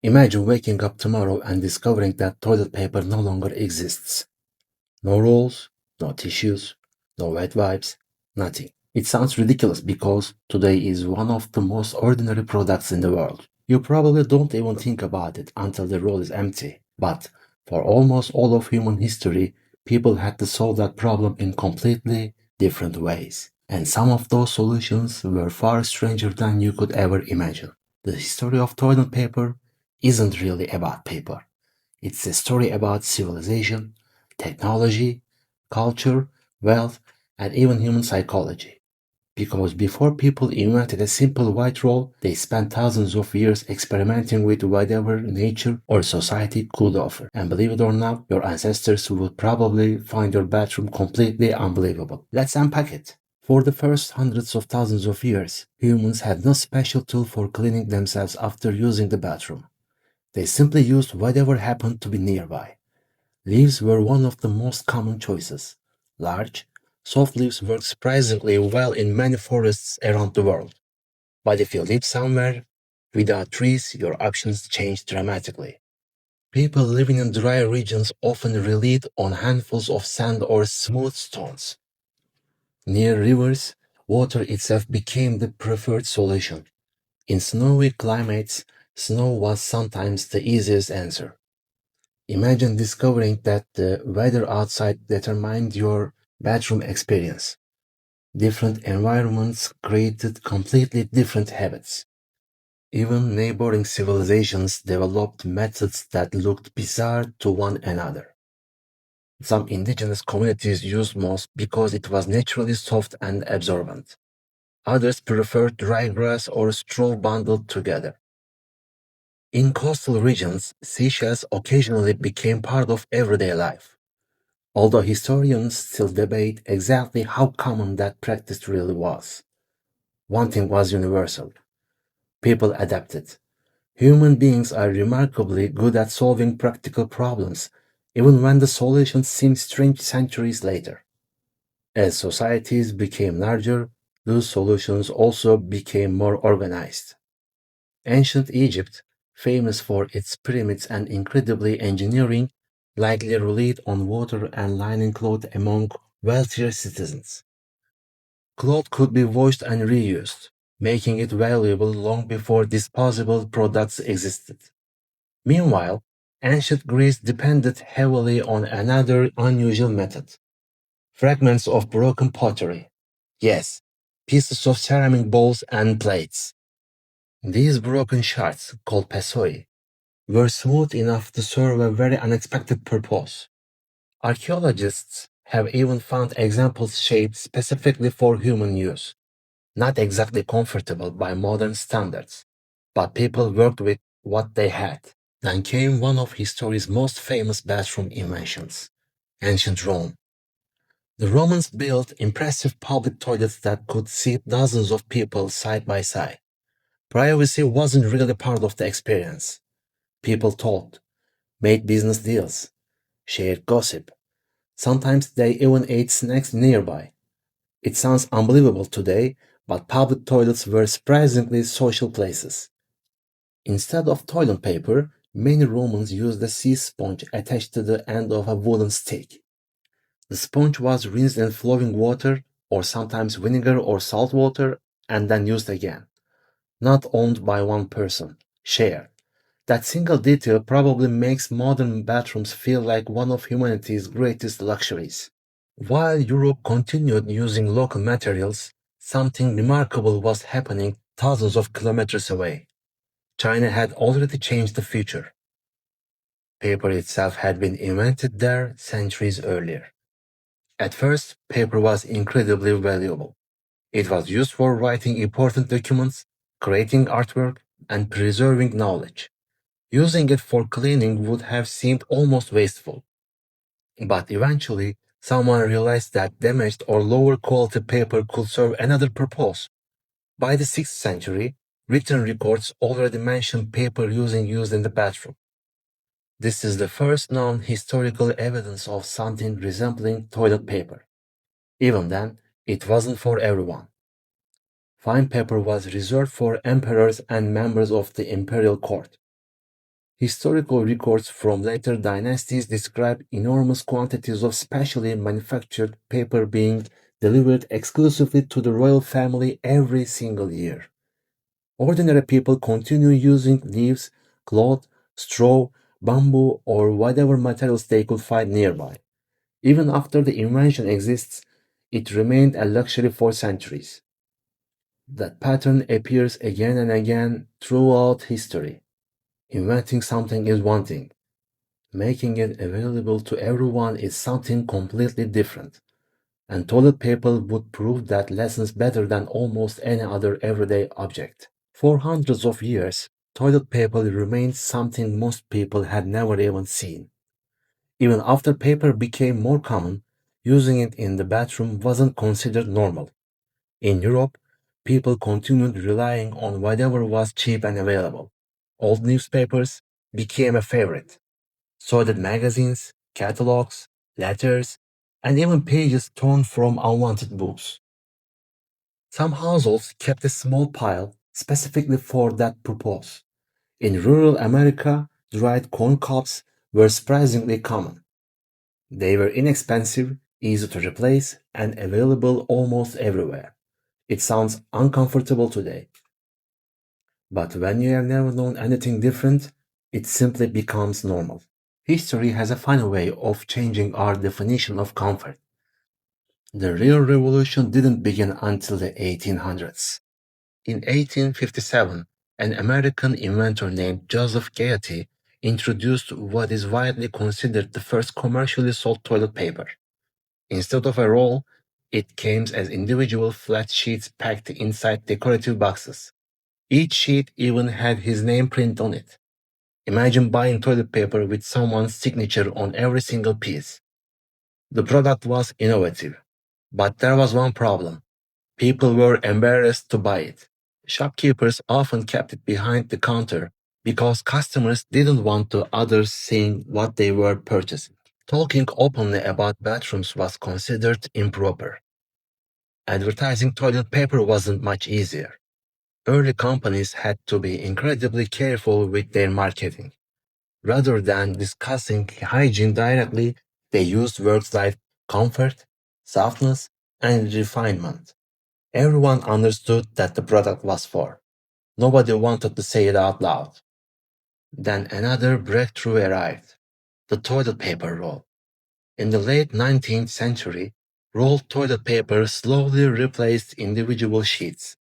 Imagine waking up tomorrow and discovering that toilet paper no longer exists. No rolls, no tissues, no wet wipes, nothing. It sounds ridiculous because today is one of the most ordinary products in the world. You probably don't even think about it until the roll is empty. But for almost all of human history, people had to solve that problem in completely different ways. And some of those solutions were far stranger than you could ever imagine. The history of toilet paper isn't really about paper. It's a story about civilization, technology, culture, wealth, and even human psychology. Because before people invented a simple white roll, they spent thousands of years experimenting with whatever nature or society could offer. And believe it or not, your ancestors would probably find your bathroom completely unbelievable. Let's unpack it. For the first hundreds of thousands of years, humans had no special tool for cleaning themselves after using the bathroom. They simply used whatever happened to be nearby. Leaves were one of the most common choices. Large, soft leaves worked surprisingly well in many forests around the world. But if you live somewhere without trees, your options change dramatically. People living in dry regions often relied on handfuls of sand or smooth stones. Near rivers, water itself became the preferred solution. In snowy climates, snow was sometimes the easiest answer. Imagine discovering that the weather outside determined your bathroom experience. Different environments created completely different habits. Even neighboring civilizations developed methods that looked bizarre to one another. Some indigenous communities used moss because it was naturally soft and absorbent. Others preferred dry grass or straw bundled together. In coastal regions, seashells occasionally became part of everyday life. Although historians still debate exactly how common that practice really was. One thing was universal. People adapted. Human beings are remarkably good at solving practical problems, even when the solution seems strange centuries later. As societies became larger, those solutions also became more organized. Ancient Egypt, famous for its pyramids and incredibly engineering, likely relied on water and linen cloth among wealthier citizens. Cloth could be washed and reused, making it valuable long before disposable products existed. Meanwhile, ancient Greece depended heavily on another unusual method: fragments of broken pottery. Yes, pieces of ceramic bowls and plates. These broken shards, called pessoi, were smooth enough to serve a very unexpected purpose. Archaeologists have even found examples shaped specifically for human use. Not exactly comfortable by modern standards, but people worked with what they had. Then came one of history's most famous bathroom inventions: ancient Rome. The Romans built impressive public toilets that could seat dozens of people side by side. Privacy wasn't really part of the experience. People talked, made business deals, shared gossip. Sometimes they even ate snacks nearby. It sounds unbelievable today, but public toilets were surprisingly social places. Instead of toilet paper, many Romans used a sea sponge attached to the end of a wooden stick. The sponge was rinsed in flowing water, or sometimes vinegar or salt water, and then used again. Not owned by one person, shared. That single detail probably makes modern bathrooms feel like one of humanity's greatest luxuries. While Europe continued using local materials, something remarkable was happening thousands of kilometers away. China had already changed the future. Paper itself had been invented there centuries earlier. At first, paper was incredibly valuable. It was used for writing important documents, creating artwork, and preserving knowledge. Using it for cleaning would have seemed almost wasteful. But eventually, someone realized that damaged or lower quality paper could serve another purpose. By the 6th century, written records already mentioned paper used in the bathroom. This is the first known historical evidence of something resembling toilet paper. Even then, it wasn't for everyone. Fine paper was reserved for emperors and members of the imperial court. Historical records from later dynasties describe enormous quantities of specially manufactured paper being delivered exclusively to the royal family every single year. Ordinary people continue using leaves, cloth, straw, bamboo, or whatever materials they could find nearby. Even after the invention exists, it remained a luxury for centuries. That pattern appears again and again throughout history. Inventing something is one thing, making it available to everyone is something completely different. And toilet paper would prove that lessons better than almost any other everyday object. For hundreds of years, toilet paper remained something most people had never even seen. Even after paper became more common, using it in the bathroom wasn't considered normal. In Europe, people continued relying on whatever was cheap and available. Old newspapers became a favorite. So did magazines, catalogs, letters, and even pages torn from unwanted books. Some households kept a small pile specifically for that purpose. In rural America, dried corn cobs were surprisingly common. They were inexpensive, easy to replace, and available almost everywhere. It sounds uncomfortable today, but when you have never known anything different, it simply becomes normal. History has a funny way of changing our definition of comfort. The real revolution didn't begin until the 1800s. In 1857, an American inventor named Joseph Gayetty introduced what is widely considered the first commercially sold toilet paper. Instead of a roll, it came as individual flat sheets packed inside decorative boxes. Each sheet even had his name printed on it. Imagine buying toilet paper with someone's signature on every single piece. The product was innovative, but there was one problem. People were embarrassed to buy it. Shopkeepers often kept it behind the counter because customers didn't want the others seeing what they were purchasing. Talking openly about bathrooms was considered improper. Advertising toilet paper wasn't much easier. Early companies had to be incredibly careful with their marketing. Rather than discussing hygiene directly, they used words like comfort, softness, and refinement. Everyone understood that the product was for. Nobody wanted to say it out loud. Then another breakthrough arrived, the toilet paper roll. In the late 19th century, rolled toilet paper slowly replaced individual sheets.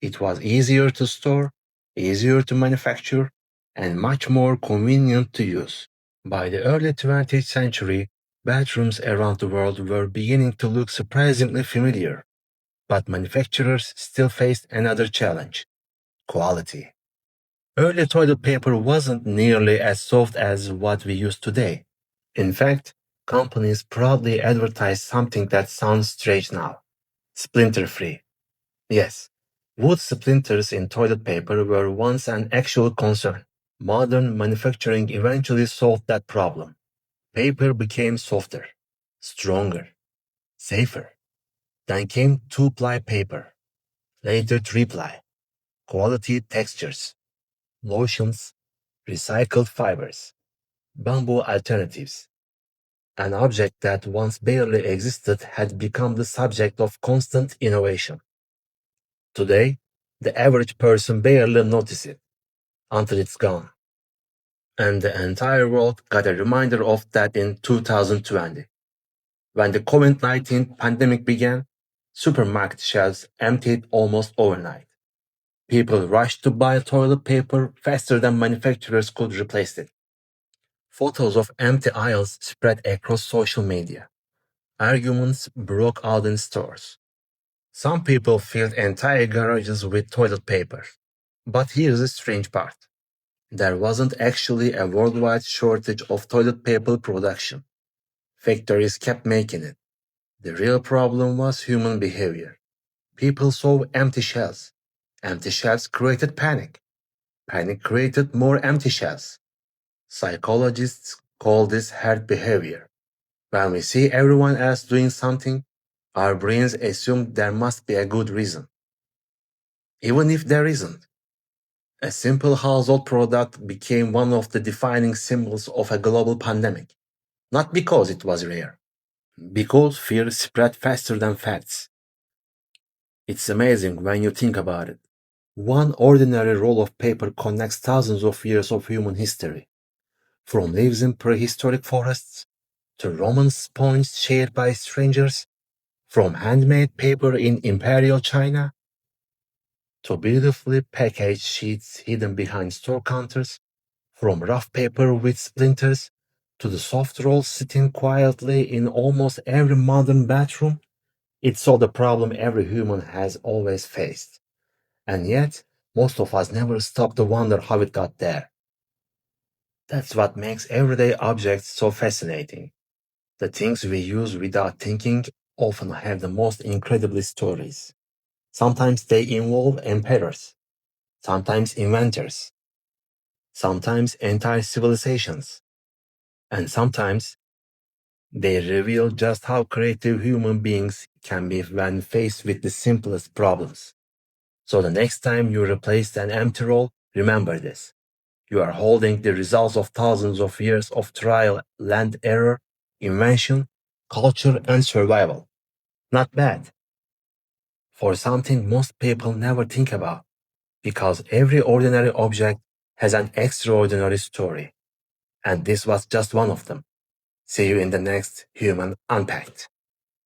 It was easier to store, easier to manufacture, and much more convenient to use. By the early 20th century, bathrooms around the world were beginning to look surprisingly familiar. But manufacturers still faced another challenge: quality. Early toilet paper wasn't nearly as soft as what we use today. In fact, companies proudly advertise something that sounds strange now: splinter free. Yes, wood splinters in toilet paper were once an actual concern. Modern manufacturing eventually solved that problem. Paper became softer, stronger, safer. Then came two-ply paper, later three-ply, quality textures, lotions, recycled fibers, bamboo alternatives. An object that once barely existed had become the subject of constant innovation. Today, the average person barely notices it until it's gone. And the entire world got a reminder of that in 2020. When the COVID-19 pandemic began, supermarket shelves emptied almost overnight. People rushed to buy toilet paper faster than manufacturers could replace it. Photos of empty aisles spread across social media. Arguments broke out in stores. Some people filled entire garages with toilet paper. But here's the strange part. There wasn't actually a worldwide shortage of toilet paper production. Factories kept making it. The real problem was human behavior. People saw empty shelves. Empty shelves created panic. Panic created more empty shelves. Psychologists call this herd behavior. When we see everyone else doing something, our brains assume there must be a good reason, even if there isn't. A simple household product became one of the defining symbols of a global pandemic. Not because it was rare, because fear spread faster than facts. It's amazing when you think about it. One ordinary roll of paper connects thousands of years of human history, from leaves in prehistoric forests to Roman sponge shared by strangers, from handmade paper in Imperial China to beautifully packaged sheets hidden behind store counters, from rough paper with splinters to the soft rolls sitting quietly in almost every modern bathroom. It solved a problem every human has always faced. And yet, most of us never stop to wonder how it got there. That's what makes everyday objects so fascinating. The things we use without thinking often have the most incredible stories. Sometimes they involve emperors, sometimes inventors, sometimes entire civilizations, and sometimes they reveal just how creative human beings can be when faced with the simplest problems. So the next time you replace an empty roll, remember this. You are holding the results of thousands of years of trial and error, invention, culture, and survival. Not bad. For something most people never think about, because every ordinary object has an extraordinary story. And this was just one of them. See you in the next Human Unpacked.